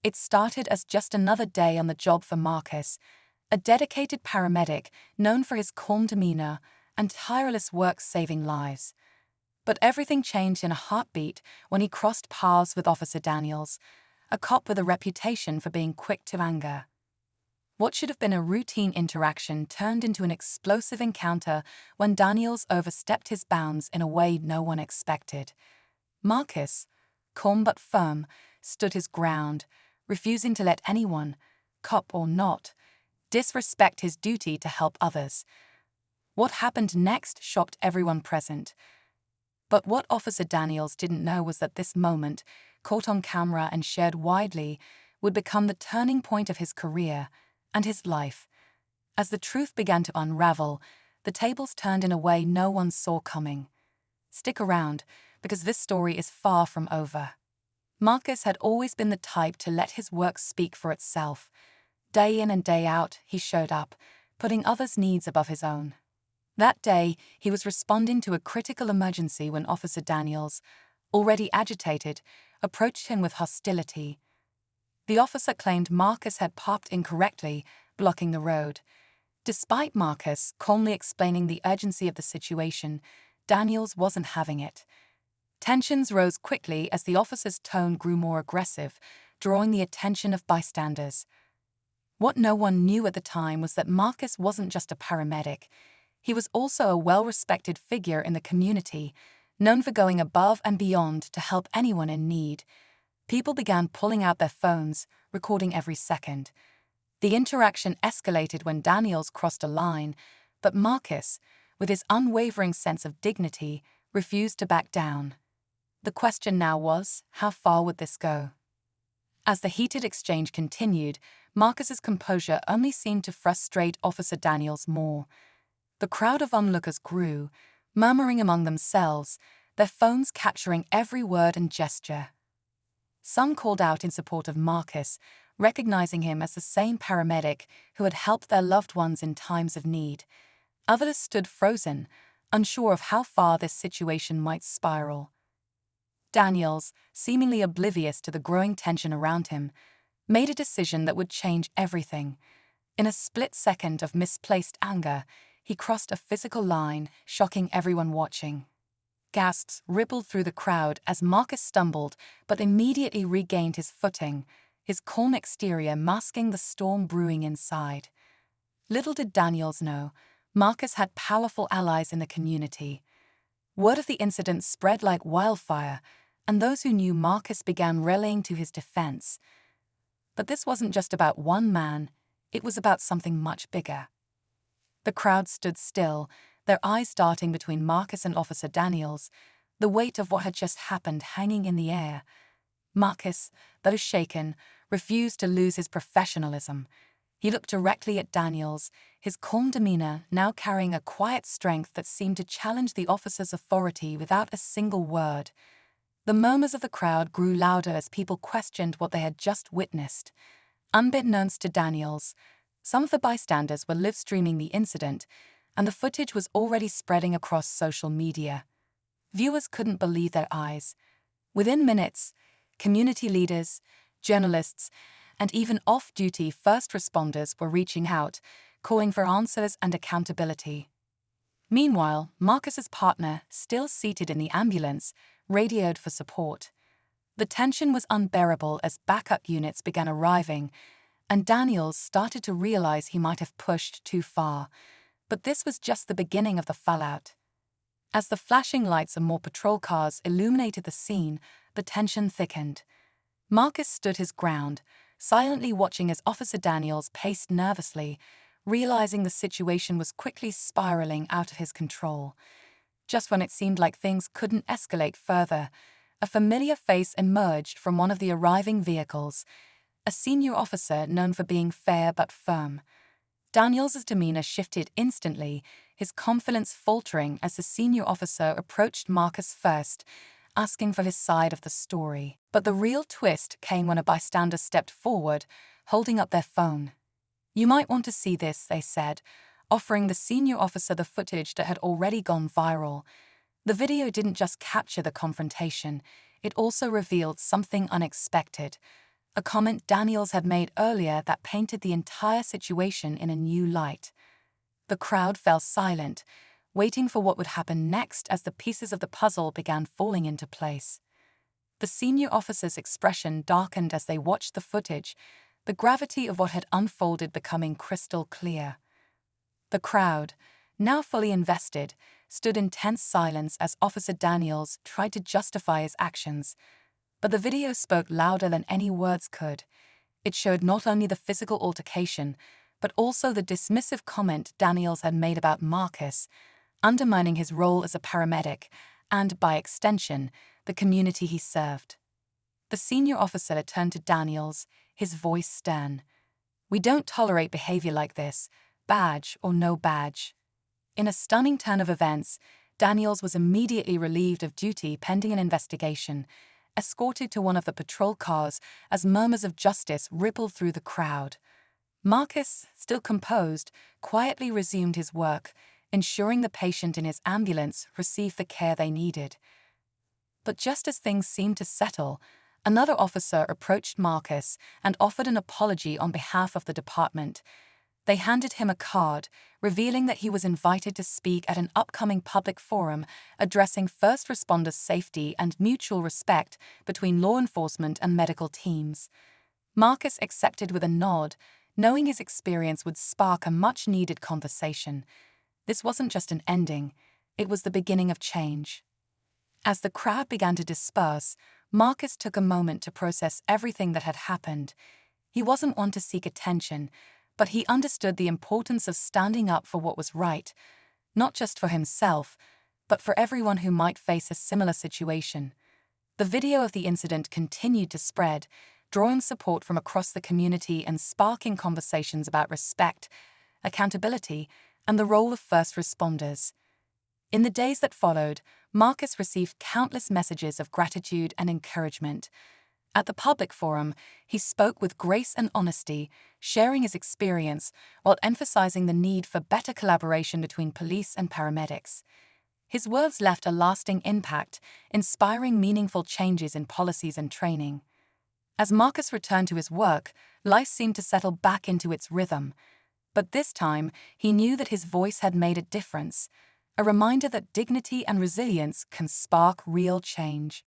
It started as just another day on the job for Marcus, a dedicated paramedic known for his calm demeanor and tireless work saving lives. But everything changed in a heartbeat when he crossed paths with Officer Daniels, a cop with a reputation for being quick to anger. What should have been a routine interaction turned into an explosive encounter when Daniels overstepped his bounds in a way no one expected. Marcus, calm but firm, stood his ground, refusing to let anyone, cop or not, disrespect his duty to help others. What happened next shocked everyone present. But what Officer Daniels didn't know was that this moment, caught on camera and shared widely, would become the turning point of his career and his life. As the truth began to unravel, the tables turned in a way no one saw coming. Stick around, because this story is far from over. Marcus had always been the type to let his work speak for itself. Day in and day out, he showed up, putting others' needs above his own. That day, he was responding to a critical emergency when Officer Daniels, already agitated, approached him with hostility. The officer claimed Marcus had parked incorrectly, blocking the road. Despite Marcus calmly explaining the urgency of the situation, Daniels wasn't having it. Tensions rose quickly as the officer's tone grew more aggressive, drawing the attention of bystanders. What no one knew at the time was that Marcus wasn't just a paramedic. He was also a well-respected figure in the community, known for going above and beyond to help anyone in need. People began pulling out their phones, recording every second. The interaction escalated when Daniels crossed a line, but Marcus, with his unwavering sense of dignity, refused to back down. The question now was, how far would this go? As the heated exchange continued, Marcus's composure only seemed to frustrate Officer Daniels more. The crowd of onlookers grew, murmuring among themselves, their phones capturing every word and gesture. Some called out in support of Marcus, recognizing him as the same paramedic who had helped their loved ones in times of need. Others stood frozen, unsure of how far this situation might spiral. Daniels, seemingly oblivious to the growing tension around him, made a decision that would change everything. In a split second of misplaced anger, he crossed a physical line, shocking everyone watching. Gasps rippled through the crowd as Marcus stumbled but immediately regained his footing, his calm exterior masking the storm brewing inside. Little did Daniels know, Marcus had powerful allies in the community. Word of the incident spread like wildfire, and those who knew Marcus began rallying to his defense. But this wasn't just about one man, it was about something much bigger. The crowd stood still, their eyes darting between Marcus and Officer Daniels, the weight of what had just happened hanging in the air. Marcus, though shaken, refused to lose his professionalism. He looked directly at Daniels, his calm demeanor now carrying a quiet strength that seemed to challenge the officer's authority without a single word. The murmurs of the crowd grew louder as people questioned what they had just witnessed. Unbeknownst to Daniels, some of the bystanders were live-streaming the incident, and the footage was already spreading across social media. Viewers couldn't believe their eyes. Within minutes, community leaders, journalists, and even off-duty first responders were reaching out, calling for answers and accountability. Meanwhile, Marcus's partner, still seated in the ambulance, radioed for support. The tension was unbearable as backup units began arriving, and Daniels started to realize he might have pushed too far. But this was just the beginning of the fallout. As the flashing lights of more patrol cars illuminated the scene, the tension thickened. Marcus stood his ground, silently watching as Officer Daniels paced nervously, realizing the situation was quickly spiraling out of his control. Just when it seemed like things couldn't escalate further, a familiar face emerged from one of the arriving vehicles, a senior officer known for being fair but firm. Daniels' demeanor shifted instantly, his confidence faltering as the senior officer approached Marcus first, asking for his side of the story. But the real twist came when a bystander stepped forward, holding up their phone. "You might want to see this," they said, offering the senior officer the footage that had already gone viral. The video didn't just capture the confrontation, it also revealed something unexpected. a comment Daniels had made earlier that painted the entire situation in a new light. The crowd fell silent, waiting for what would happen next as the pieces of the puzzle began falling into place. The senior officer's expression darkened as they watched the footage, the gravity of what had unfolded becoming crystal clear. The crowd, now fully invested, stood in tense silence as Officer Daniels tried to justify his actions. But the video spoke louder than any words could. It showed not only the physical altercation, but also the dismissive comment Daniels had made about Marcus, undermining his role as a paramedic and, by extension, the community he served. The senior officer turned to Daniels, his voice stern. "We don't tolerate behavior like this, badge or no badge." In a stunning turn of events, Daniels was immediately relieved of duty pending an investigation, escorted to one of the patrol cars as murmurs of justice rippled through the crowd. Marcus, still composed, quietly resumed his work, ensuring the patient in his ambulance received the care they needed. But just as things seemed to settle, another officer approached Marcus and offered an apology on behalf of the department. They handed him a card, revealing that he was invited to speak at an upcoming public forum addressing first responders' safety and mutual respect between law enforcement and medical teams. Marcus accepted with a nod, knowing his experience would spark a much-needed conversation. This wasn't just an ending, it was the beginning of change. As the crowd began to disperse, Marcus took a moment to process everything that had happened. He wasn't one to seek attention, but he understood the importance of standing up for what was right, not just for himself, but for everyone who might face a similar situation. The video of the incident continued to spread, drawing support from across the community and sparking conversations about respect, accountability, and the role of first responders. In the days that followed, Marcus received countless messages of gratitude and encouragement. At the public forum, he spoke with grace and honesty, sharing his experience while emphasizing the need for better collaboration between police and paramedics. His words left a lasting impact, inspiring meaningful changes in policies and training. As Marcus returned to his work, life seemed to settle back into its rhythm. But this time, he knew that his voice had made a difference, a reminder that dignity and resilience can spark real change.